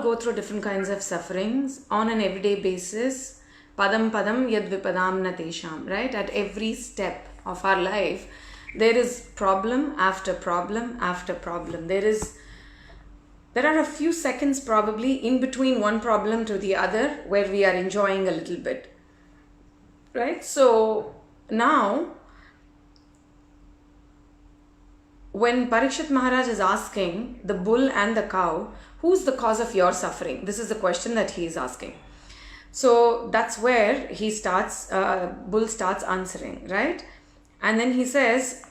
go through different kinds of sufferings on an everyday basis. Padam padam yad vipadam na tesham, right? At every step of our life, there is problem after problem after problem. There are a few seconds probably in between one problem to the other where we are enjoying a little bit, right? So now, when Parikshit Maharaj is asking the bull and the cow, who's the cause of your suffering? This is the question that he is asking. So that's where he starts, bull starts answering, right? And then he says,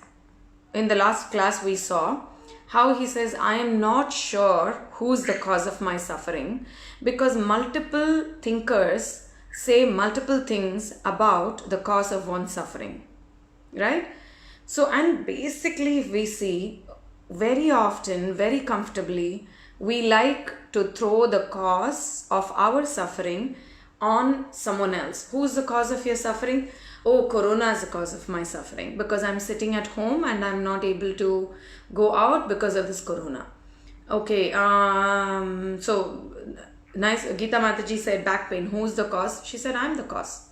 in the last class we saw, how he says, I am not sure who's the cause of my suffering, because multiple thinkers say multiple things about the cause of one's suffering, right? So, and basically if we see, very often, very comfortably, we like to throw the cause of our suffering on someone else. Who's the cause of your suffering? Oh, Corona is the cause of my suffering because I'm sitting at home and I'm not able to go out because of this Corona. Okay, so nice. Geeta Mataji said back pain. Who's the cause? She said, I'm the cause.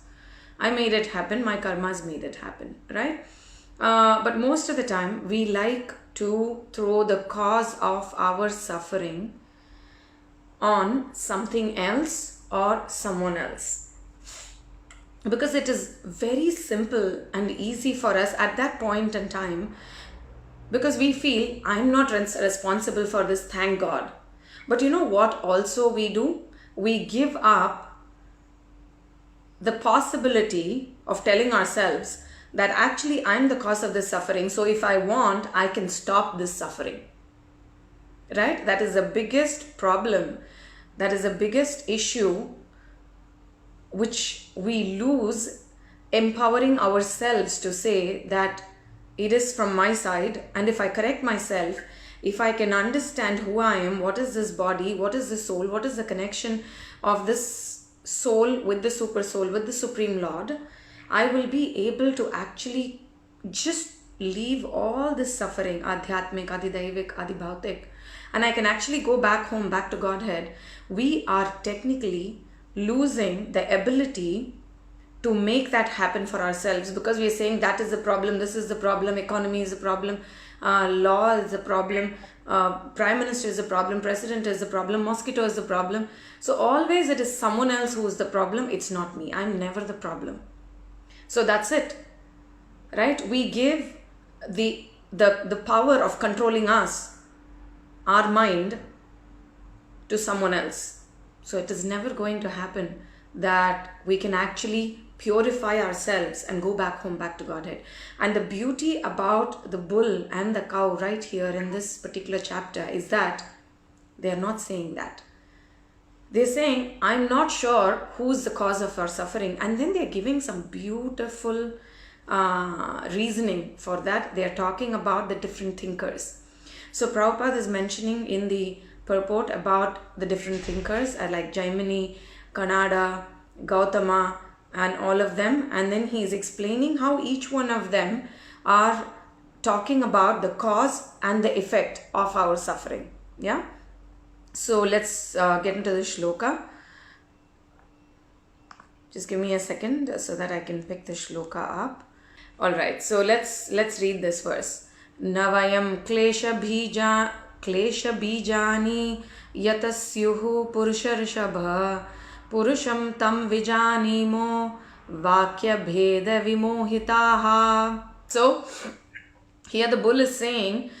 I made it happen. My karmas made it happen, right? But most of the time, we like to throw the cause of our suffering on something else or someone else. Because it is very simple and easy for us at that point in time, because we feel, I'm not responsible for this, thank God. But you know what also we do? We give up the possibility of telling ourselves that actually I'm the cause of this suffering. So if I want, I can stop this suffering. Right? That is the biggest problem. That is the biggest issue which we lose, empowering ourselves to say that it is from my side, and if I correct myself, if I can understand who I am, what is this body, what is the soul, what is the connection of this soul with the super soul, with the Supreme Lord, I will be able to actually just leave all this suffering, adhyatmik, adidaivik, adibhautik, and I can actually go back home, back to Godhead. We are technically losing the ability to make that happen for ourselves, because we are saying that is the problem, this is the problem, economy is the problem, law is the problem, prime minister is the problem, president is the problem, mosquito is the problem. So always it is someone else who is the problem. It's not me. I'm never the problem. So that's it, right? We give the power of controlling us, our mind, to someone else. So it is never going to happen that we can actually purify ourselves and go back home, back to Godhead. And the beauty about the bull and the cow right here in this particular chapter is that they are not saying that. They're saying, I'm not sure who's the cause of our suffering. And then they're giving some beautiful reasoning for that. They're talking about the different thinkers. So Prabhupada is mentioning in the purport about the different thinkers like Jaimini, Kannada, Gautama, and all of them. And then he is explaining how each one of them are talking about the cause and the effect of our suffering. Yeah. So let's get into the shloka. Just give me a second so that I can pick the shloka up. All right. So let's read this verse. Navayam klesha bijani yatasyuhu purusharshabha purusham tam vijanimo vakya bheda vimohitaha. So here the bull is saying,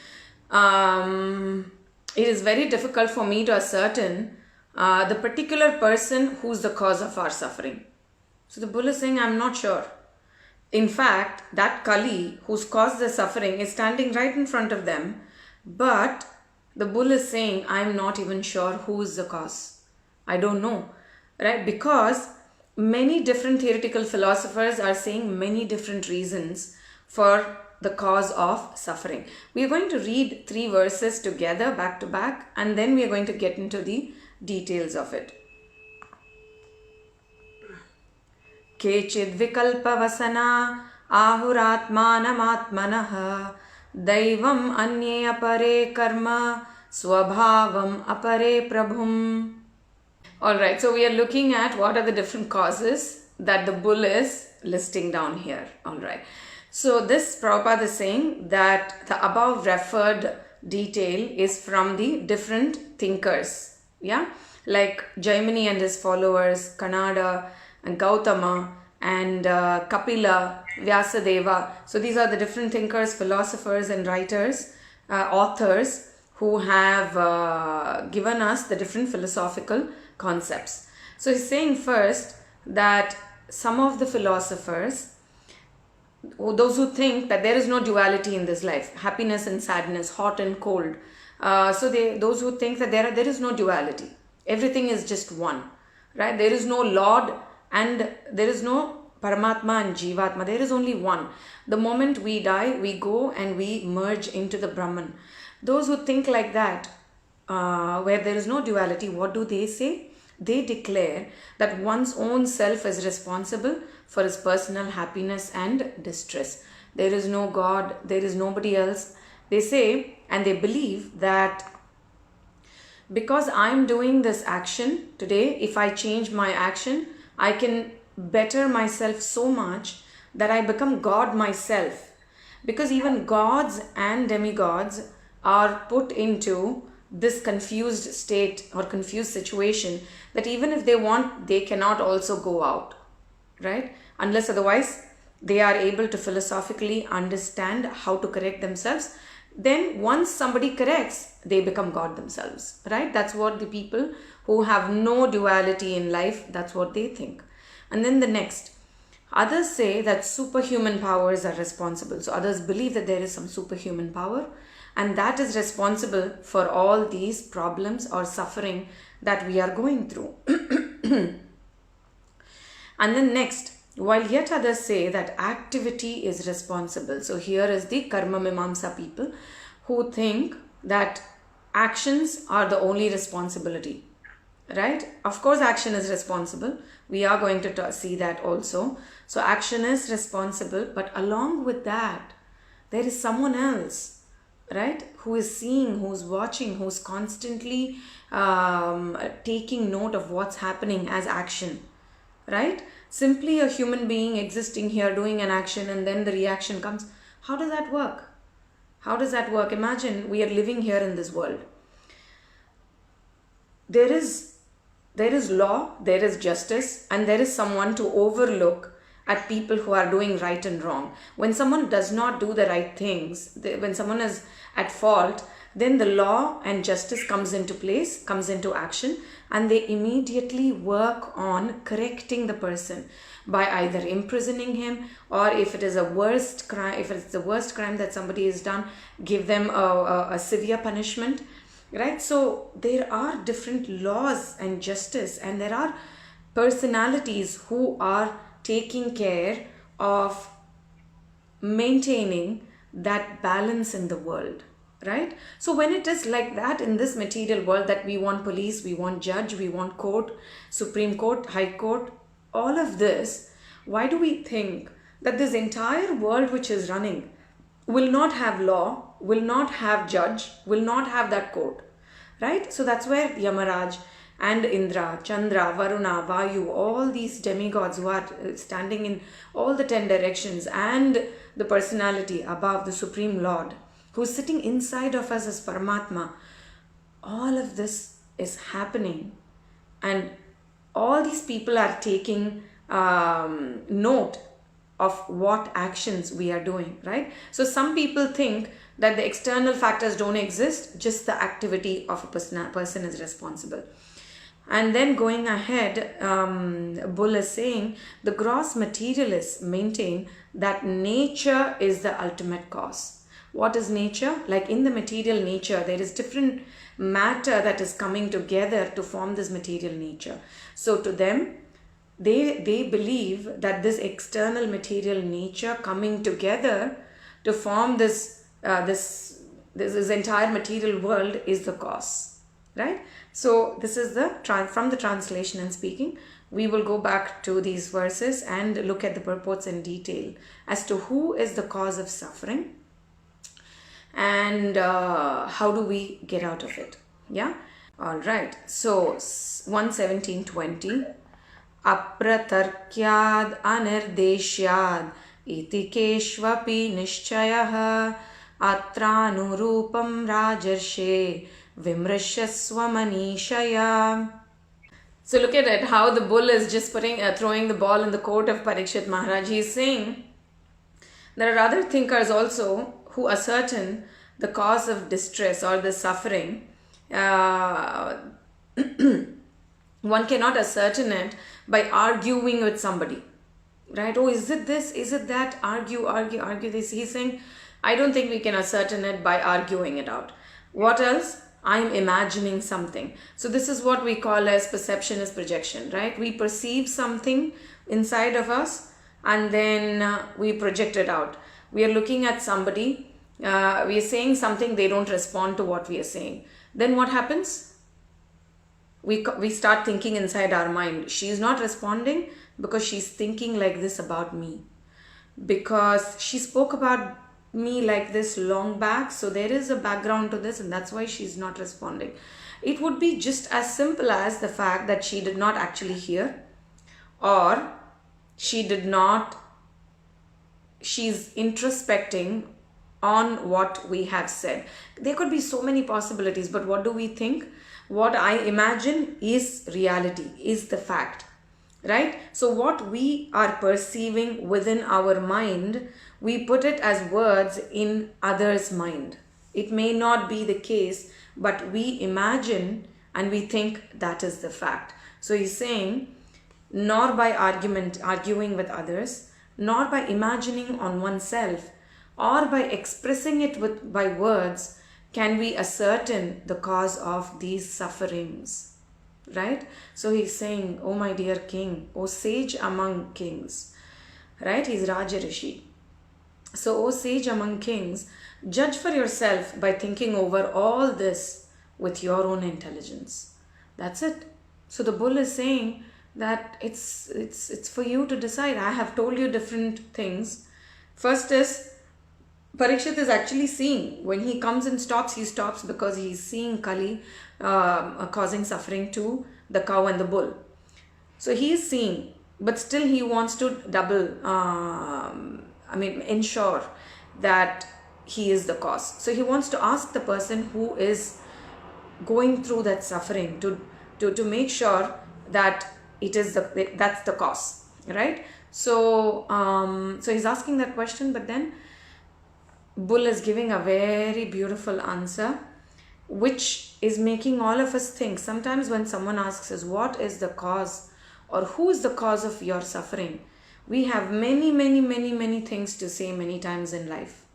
it is very difficult for me to ascertain the particular person who's the cause of our suffering. So the bull is saying, I'm not sure. In fact, that Kali who's caused the suffering is standing right in front of them, but the bull is saying, I'm not even sure who is the cause. I don't know, right? Because many different theoretical philosophers are saying many different reasons for the cause of suffering. We are going to read 3 verses together back to back, and then we are going to get into the details of it. Kechid vikalpavasana ahuratmanamatmanah daivam anye apare karma swabhavam apare prabhum. All right, so we are looking at what are the different causes that the bull is listing down here. All right, so this Prabhupada is saying that the above referred detail is from the different thinkers, yeah, like Jaimini and his followers, Kanada and Gautama and Kapila, Vyasadeva. So these are the different thinkers, philosophers and writers, authors who have given us the different philosophical concepts. So he's saying first that some of the philosophers, those who think that there is no duality in this life, happiness and sadness, hot and cold, those who think that there is no duality, everything is just one, right? There is no Lord and there is no Paramatma and Jivatma, there is only one. The moment we die, we go and we merge into the Brahman. Those who think like that, where there is no duality, what do they say? They declare that one's own self is responsible for his personal happiness and distress. There is no God, there is nobody else. They say and they believe that because I'm doing this action today, if I change my action, I can better myself so much that I become God myself. Because even gods and demigods are put into this confused state or confused situation that even if they want, they cannot also go out, right? Unless otherwise they are able to philosophically understand how to correct themselves. Then once somebody corrects, they become God themselves, right? That's what the people who have no duality in life, that's what they think. And then the next, others say that superhuman powers are responsible. So others believe that there is some superhuman power and that is responsible for all these problems or suffering that we are going through. And then next, while yet others say that activity is responsible. So here is the Karma Mimamsa people who think that actions are the only responsibility, right? Of course, action is responsible. We are going to see that also. So action is responsible, but along with that, there is someone else, right? Who is seeing, who's watching, who's constantly taking note of what's happening as action, right? Simply a human being existing here doing an action and then the reaction comes. How does that work? How does that work? Imagine we are living here in this world. There is law, there is justice, and there is someone to overlook at people who are doing right and wrong. When someone does not do the right things, when someone is at fault, then the law and justice comes into place, comes into action, and they immediately work on correcting the person by either imprisoning him, or if it is a worst crime, if it's the worst crime that somebody has done, give them a severe punishment, right? So there are different laws and justice, and there are personalities who are taking care of maintaining that balance in the world, right? So when it is like that in this material world, that we want police, we want judge, we want court, Supreme Court, High Court, all of this, why do we think that this entire world which is running will not have law, will not have judge, will not have that court, right? So that's where Yamaraj and Indra, Chandra, Varuna, Vayu, all these demigods who are standing in all the 10 directions, and the personality above, the Supreme Lord, who's sitting inside of us as Paramatma, all of this is happening. And all these people are taking note of what actions we are doing, right? So some people think that the external factors don't exist, just the activity of a person is responsible. And then going ahead, Bull is saying the gross materialists maintain that nature is the ultimate cause. What is nature? Like in the material nature, there is different matter that is coming together to form this material nature. So to them, they believe that this external material nature coming together to form this entire material world is the cause, right? So this is from the translation and speaking. We will go back to these verses and look at the purports in detail as to who is the cause of suffering and how do we get out of it. Yeah. All right. So 117:20. Apratarkyad anirdeshyad itikeshvapi nishchayah atranurupam rajarshe vimrashasva manishaya. So look at it, how the bull is just throwing the ball in the court of Parikshit Maharaj. He is saying there are other thinkers also who ascertain the cause of distress or the suffering. One cannot ascertain it by arguing with somebody, right? Oh, is it this? Is it that? Argue this. He's saying, I don't think we can ascertain it by arguing it out. What else? I'm imagining something. So this is what we call as perception is projection, right? We perceive something inside of us and then we project it out. We are looking at somebody, we are saying something, they don't respond to what we are saying. Then what happens? We start thinking inside our mind, she's not responding because she's thinking like this about me. Because she spoke about me like this long back, so there is a background to this and that's why she's not responding. It would be just as simple as the fact that she did not actually hear, or she's introspecting on what we have said. There could be so many possibilities, but what do we think? What I imagine is reality, is the fact, right? So what we are perceiving within our mind, we put it as words in others' mind. It may not be the case, but we imagine and we think that is the fact. So he's saying, nor by arguing with others, nor by imagining on oneself, or by expressing it by words, can we ascertain the cause of these sufferings, right? So he's saying, oh my dear king, oh sage among kings, right? He's Raja Rishi. So, oh sage among kings, judge for yourself by thinking over all this with your own intelligence. That's it. So the bull is saying that it's for you to decide. I have told you different things. First is, Parikshit is actually seeing. When he comes and stops, he stops because he's seeing Kali causing suffering to the cow and the bull. So he is seeing, but still he wants to ensure that he is the cause. So he wants to ask the person who is going through that suffering to make sure that that's the cause, right? So so he's asking that question, but then Bull is giving a very beautiful answer, which is making all of us think. Sometimes when someone asks us, what is the cause or who is the cause of your suffering? We have many things to say many times in life,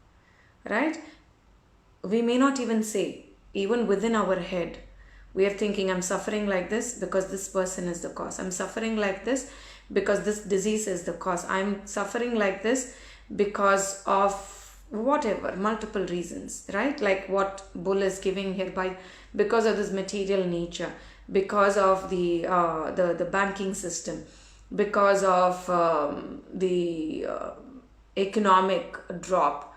right? We may not even say, even within our head, we are thinking, I'm suffering like this because this person is the cause. I'm suffering like this because this disease is the cause. I'm suffering like this because of whatever, multiple reasons, right? Like what Bull is giving here, because of this material nature, because of the banking system, because of the economy drop,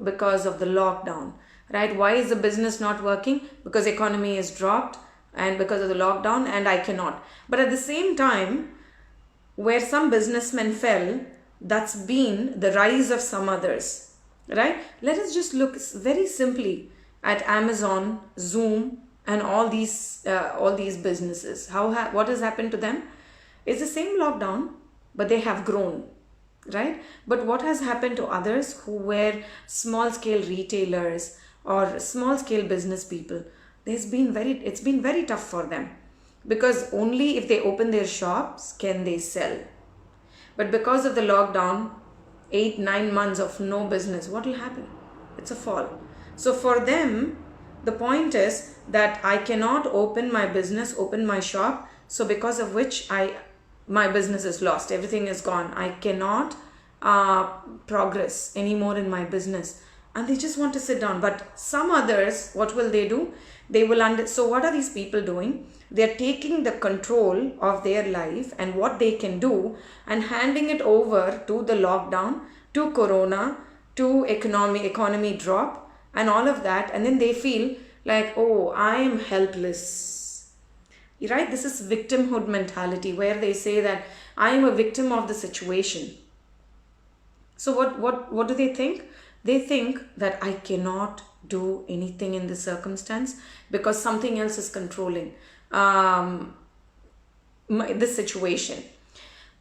because of the lockdown, right? Why is the business not working? Because economy is dropped and because of the lockdown, and I cannot. But at the same time, where some businessmen fell, that's been the rise of some others, right? Let us just look very simply at Amazon, Zoom, and all these businesses. What has happened to them? It's the same lockdown, but they have grown, right? But what has happened to others who were small scale retailers or small scale business people? It's been very tough for them, because only if they open their shops can they sell. But because of the lockdown, 8-9 months of no business, what will happen? It's a fall. So for them, the point is that I cannot open my business, open my shop. So because of which my business is lost. Everything is gone. I cannot progress anymore in my business. And they just want to sit down. But some others, what will they do? They will so what are these people doing? They're taking the control of their life and what they can do and handing it over to the lockdown, to corona, to economy drop and all of that. And then they feel like, oh, I am helpless, right? This is victimhood mentality, where they say that I am a victim of the situation. So what do they think? They think that I cannot do anything in this circumstance because something else is controlling this situation.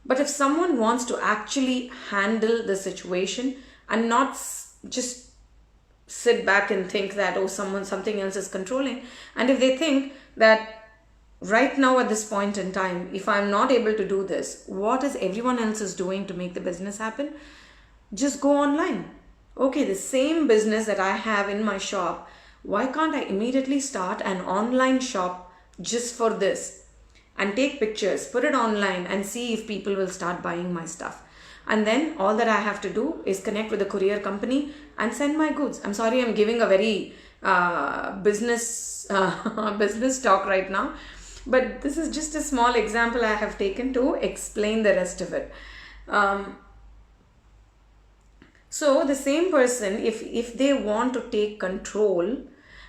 But if someone wants to actually handle the situation and not just sit back and think that, oh, something else is controlling, and if they think that right now at this point in time, if I'm not able to do this, what is everyone else is doing to make the business happen? Just go online. Okay, the same business that I have in my shop, why can't I immediately start an online shop just for this and take pictures, put it online and see if people will start buying my stuff. And then all that I have to do is connect with the courier company and send my goods. I'm sorry, I'm giving a very business talk right now, but this is just a small example I have taken to explain the rest of it. So the same person, if they want to take control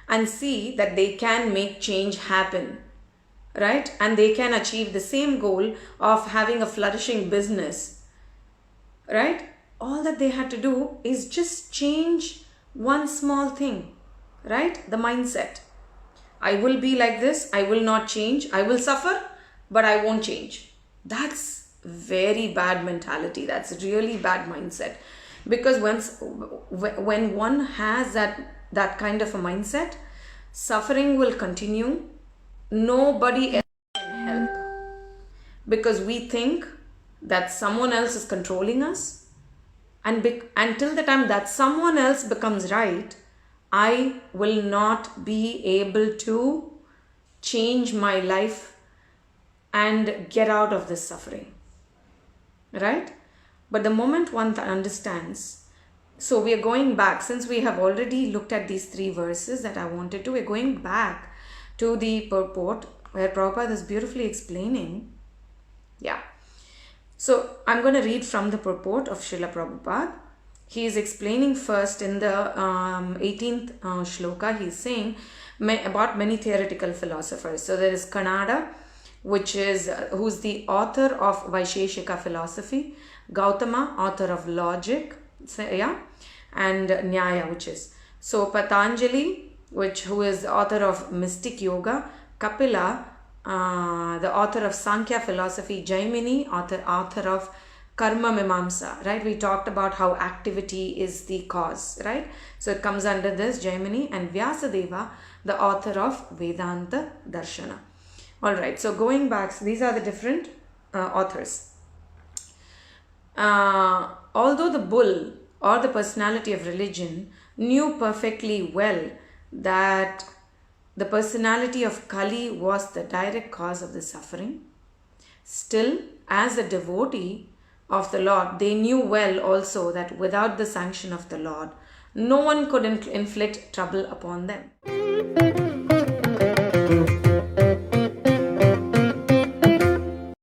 and see that they can make change happen, right, and they can achieve the same goal of having a flourishing business, right, all that they had to do is just change one small thing, right? The mindset. I will be like this, I will not change, I will suffer, but I won't change. That's very bad mentality. That's really bad mindset. Because when one has that kind of a mindset, suffering will continue. Nobody else can help, because we think that someone else is controlling us, and until the time that someone else becomes right, I will not be able to change my life and get out of this suffering, right? But the moment one understands, so we are going back, since we have already looked at these 3 verses that I wanted to, we're going back to the purport where Prabhupada is beautifully explaining. Yeah. So I'm going to read from the purport of Srila Prabhupada. He is explaining first in the 18th shloka. He's saying about many theoretical philosophers. So there is Kannada, who's the author of Vaisheshika philosophy, Gautama, author of logic, and Nyaya, which is. So Patanjali, who is the author of mystic yoga, Kapila, the author of Sankhya philosophy, Jaimini, author of Karma Mimamsa, right? We talked about how activity is the cause, right? So it comes under this, Jaimini, and Vyasadeva, the author of Vedanta Darshana. All right, so going back, so these are the different authors. Although the bull or the personality of religion knew perfectly well that the personality of Kali was the direct cause of the suffering, still, as a devotee of the Lord, they knew well also that without the sanction of the Lord, no one could inflict trouble upon them.